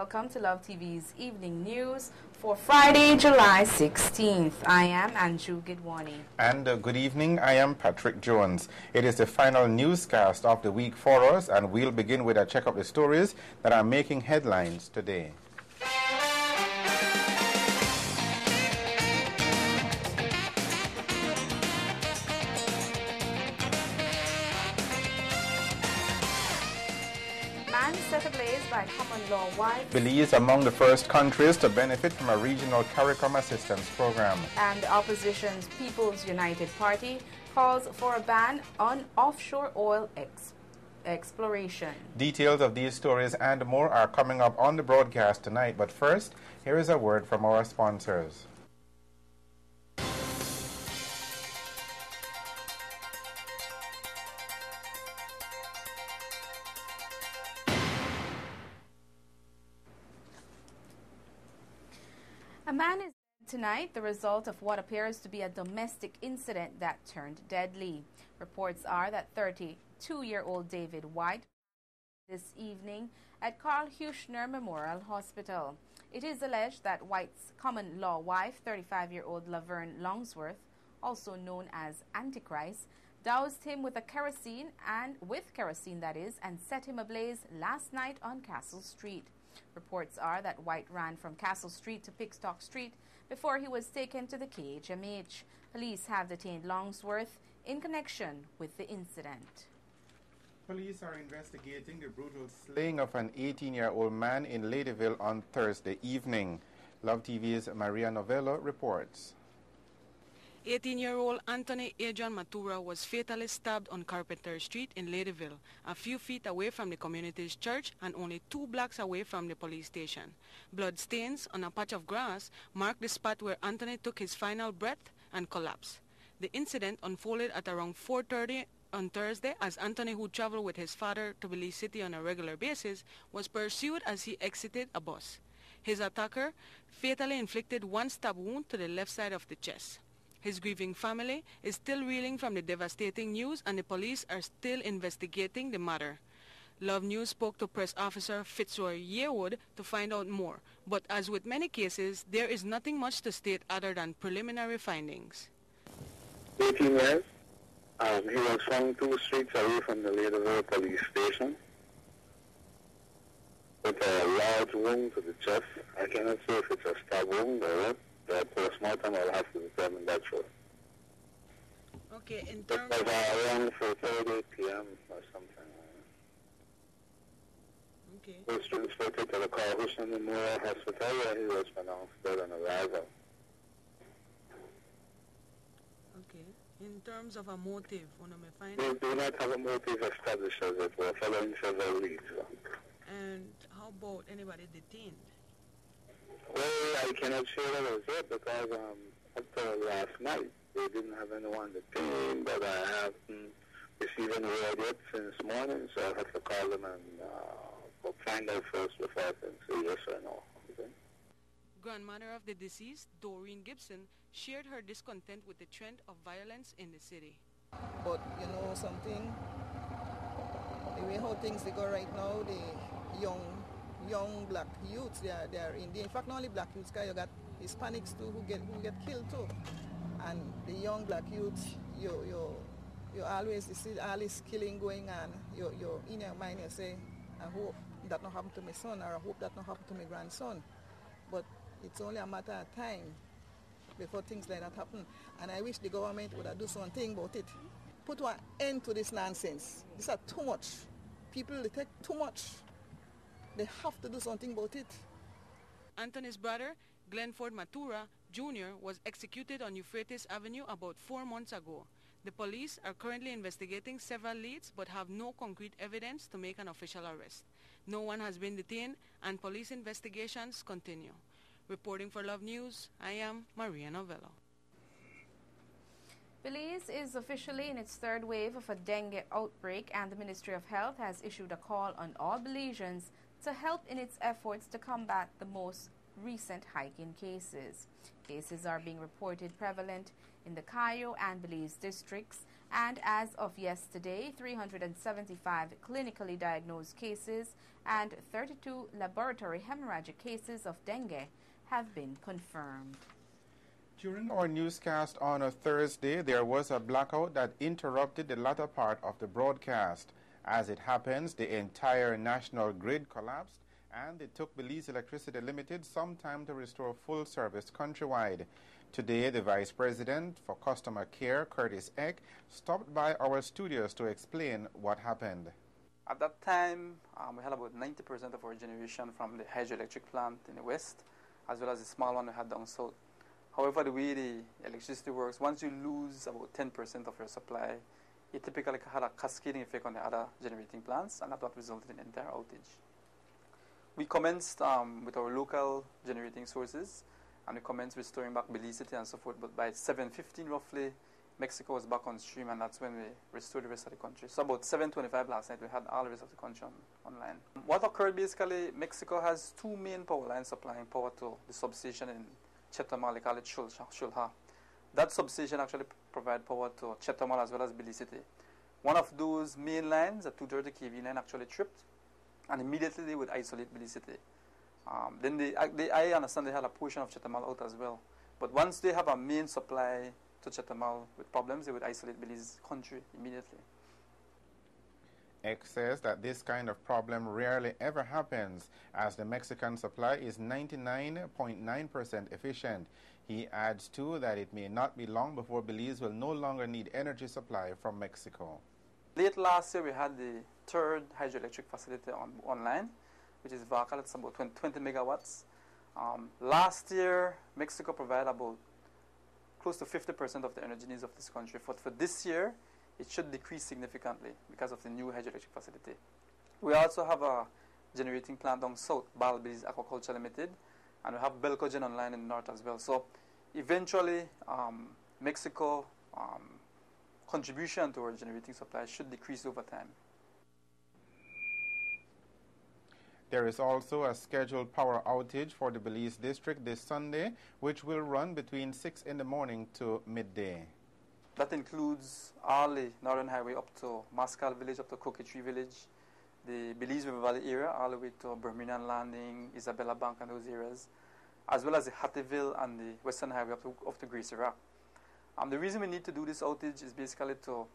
welcome to Love TV's Evening News for Friday, July 16th. I am Anju Gidwani. And good evening, I am Patrick Jones. It is the final newscast of the week for us, and we'll begin with a check of the stories that are making headlines today. Man set ablaze by common law wife. Belize among the first countries to benefit from a regional CARICOM assistance program. And the opposition's People's United Party calls for a ban on offshore oil exploration. Details of these stories and more are coming up on the broadcast tonight, but first, here is a word from our sponsors. A man is dead tonight, the result of what appears to be a domestic incident that turned deadly. Reports are that 32-year-old David White this evening at Carl Huchner Memorial Hospital. It is alleged that White's common-law wife, 35-year-old Laverne Longsworth, also known as Antichrist, doused him with kerosene and set him ablaze last night on Castle Street. Reports are that White ran from Castle Street to Pickstock Street before he was taken to the KHMH. Police have detained Longsworth in connection with the incident. Police are investigating the brutal slaying of an 18-year-old man in Louisville on Thursday evening. Love TV's Maria Novello reports. 18-year-old Anthony Adrian Matura was fatally stabbed on Carpenter Street in Louisville, a few feet away from the community's church and only 2 blocks away from the police station. Blood stains on a patch of grass marked the spot where Anthony took his final breath and collapsed. The incident unfolded at around 4:30 on Thursday as Anthony, who traveled with his father to Belize City on a regular basis, was pursued as he exited a bus. His attacker fatally inflicted 1 stab wound to the left side of the chest. His grieving family is still reeling from the devastating news, and the police are still investigating the matter. Love News spoke to Press Officer Fitzroy Yearwood to find out more, but as with many cases, there is nothing much to state other than preliminary findings. 18 years. He was found 2 streets away from the Louisville police station with a large wound to the chest. I cannot say if it's a stab wound or what. The postmortem will have to determine that short. Okay, in It terms was around 4:30 p.m. or something. Okay. He was transported to the Carl Huchner Memorial Hospital where he was pronounced dead on arrival. Okay. In terms of a motive, one of my We findings. do not have a motive established as it. We're following several leads. And how about anybody detained? Well, I cannot say that was it because up till last night they didn't have anyone detained, but I haven't received any word yet since morning, so I have to call them and find out first before I can say yes or no. Okay? Grandmother of the deceased, Doreen Gibson, shared her discontent with the trend of violence in the city. But you know something, the way how things they go right now, the young black youths, they are in danger. In fact, not only black youths, because you got Hispanics too who get killed too. And the young black youths, you always see all this killing going on. You in your mind you say, I hope that not happen to my son, or I hope that not happen to my grandson. But it's only a matter of time before things like that happen. And I wish the government would have do something about it. Put an end to this nonsense. This is too much. People, they take too much. They have to do something about it. Anthony's brother, Glenford Matura Jr., was executed on Euphrates Avenue about 4 months ago. The police are currently investigating several leads but have no concrete evidence to make an official arrest. No one has been detained and police investigations continue. Reporting for Love News, I am Maria Novello. Belize is officially in its 3rd wave of a dengue outbreak, and the Ministry of Health has issued a call on all Belizeans to help in its efforts to combat the most recent hike in cases. Cases are being reported prevalent in the Cayo and Belize districts, And as of yesterday, 375 clinically diagnosed cases and 32 laboratory hemorrhagic cases of dengue have been confirmed. During our newscast on a Thursday, there was a blackout that interrupted the latter part of the broadcast. As it happens, the entire national grid collapsed, and it took Belize Electricity Limited some time to restore full service countrywide. Today, the Vice President for Customer Care, Curtis Eck, stopped by our studios to explain what happened. At that time, we had about 90% of our generation from the hydroelectric plant in the west, as well as the small one we had down south. However, the way the electricity works, once you lose about 10% of your supply, it typically had a cascading effect on the other generating plants, and that resulted in an entire outage. We commenced with our local generating sources, and we commenced restoring back Belicity and so forth, but by 7:15 roughly, Mexico was back on stream, and that's when we restored the rest of the country. So about 7:25 last night, we had all the rest of the country online. What occurred basically, Mexico has two main power lines supplying power to the substation in Chetumal, they call it JUL. That substation actually provides power to Chetumal as well as Belicity. One of those main lines, a 230 kV line, actually tripped, and immediately they would isolate Belicity. Then I understand they had a portion of Chetumal out as well. But once they have a main supply to Chetumal with problems, they would isolate Belize country immediately. X says that this kind of problem rarely ever happens, as the Mexican supply is 99.9% efficient. He adds too that it may not be long before Belize will no longer need energy supply from Mexico. Late last year, we had the third hydroelectric facility online, which is Vaca. It's about 20 megawatts. Last year, Mexico provided about close to 50% of the energy needs of this country. For this year, it should decrease significantly because of the new hydroelectric facility. We also have a generating plant down south, Belize Aquaculture Limited, and we have Belcogen online in the north as well. So eventually, Mexico contribution to our generating supply should decrease over time. There is also a scheduled power outage for the Belize district this Sunday, which will run between 6 in the morning to midday. That includes all the Northern Highway up to Mascal Village, up to Cookie Tree Village, the Belize River Valley area, all the way to Birmingham Landing, Isabella Bank, and those areas, as well as the Hattieville and the Western Highway up to Gracie Rock. The reason we need to do this outage is basically to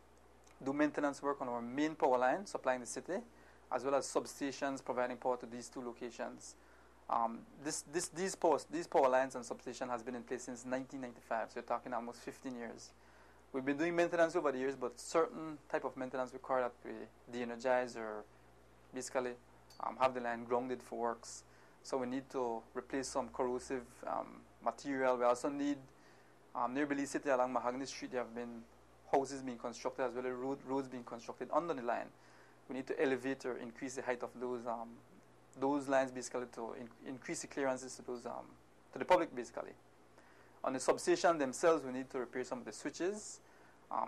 do maintenance work on our main power line supplying the city, as well as substations providing power to these two locations. These power lines and substation has been in place since 1995, so you're talking almost 15 years. We've been doing maintenance over the years, but certain type of maintenance require that we de-energize or basically have the line grounded for works. So we need to replace some corrosive material. We also need, near Belize City along Mahogany Street, there have been houses being constructed as well as roads being constructed under the line. We need to elevate or increase the height of those lines basically to increase the clearances to those to the public basically. On the substation themselves, we need to repair some of the switches,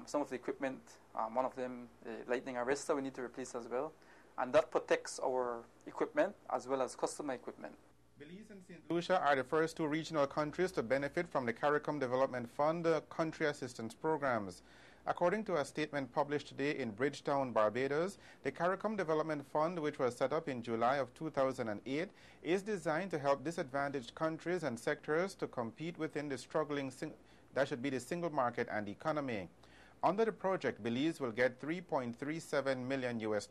some of the equipment. One of them, the lightning arrestor, we need to replace as well, and that protects our equipment as well as customer equipment. Belize and St. Lucia are the first two regional countries to benefit from the CARICOM Development Fund country assistance programs. According to a statement published today in Bridgetown, Barbados, the CARICOM Development Fund, which was set up in July of 2008, is designed to help disadvantaged countries and sectors to compete within the struggling, that should be the single market and economy. Under the project, Belize will get $3.37 million US,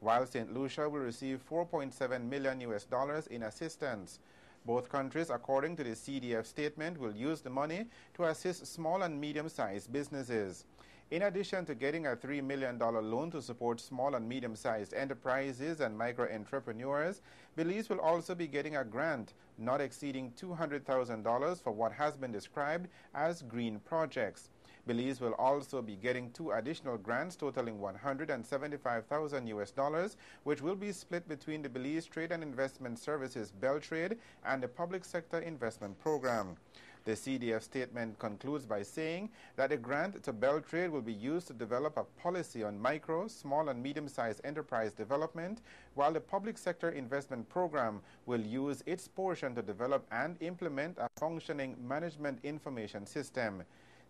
while St. Lucia will receive $4.7 million US in assistance. Both countries, according to the CDF statement, will use the money to assist small and medium-sized businesses. In addition to getting a $3 million loan to support small and medium-sized enterprises and micro-entrepreneurs, Belize will also be getting a grant not exceeding $200,000 for what has been described as green projects. Belize will also be getting two additional grants totaling $175,000 US, which will be split between the Belize Trade and Investment Services Beltrade and the Public Sector Investment Program. The CDF statement concludes by saying that the grant to Beltrade will be used to develop a policy on micro, small and medium-sized enterprise development, while the Public Sector Investment Program will use its portion to develop and implement a functioning management information system.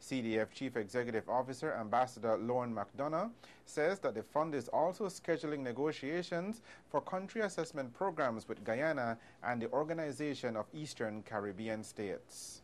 CDF Chief Executive Officer Ambassador Lorne McDonough says that the fund is also scheduling negotiations for country assessment programs with Guyana and the Organization of Eastern Caribbean States.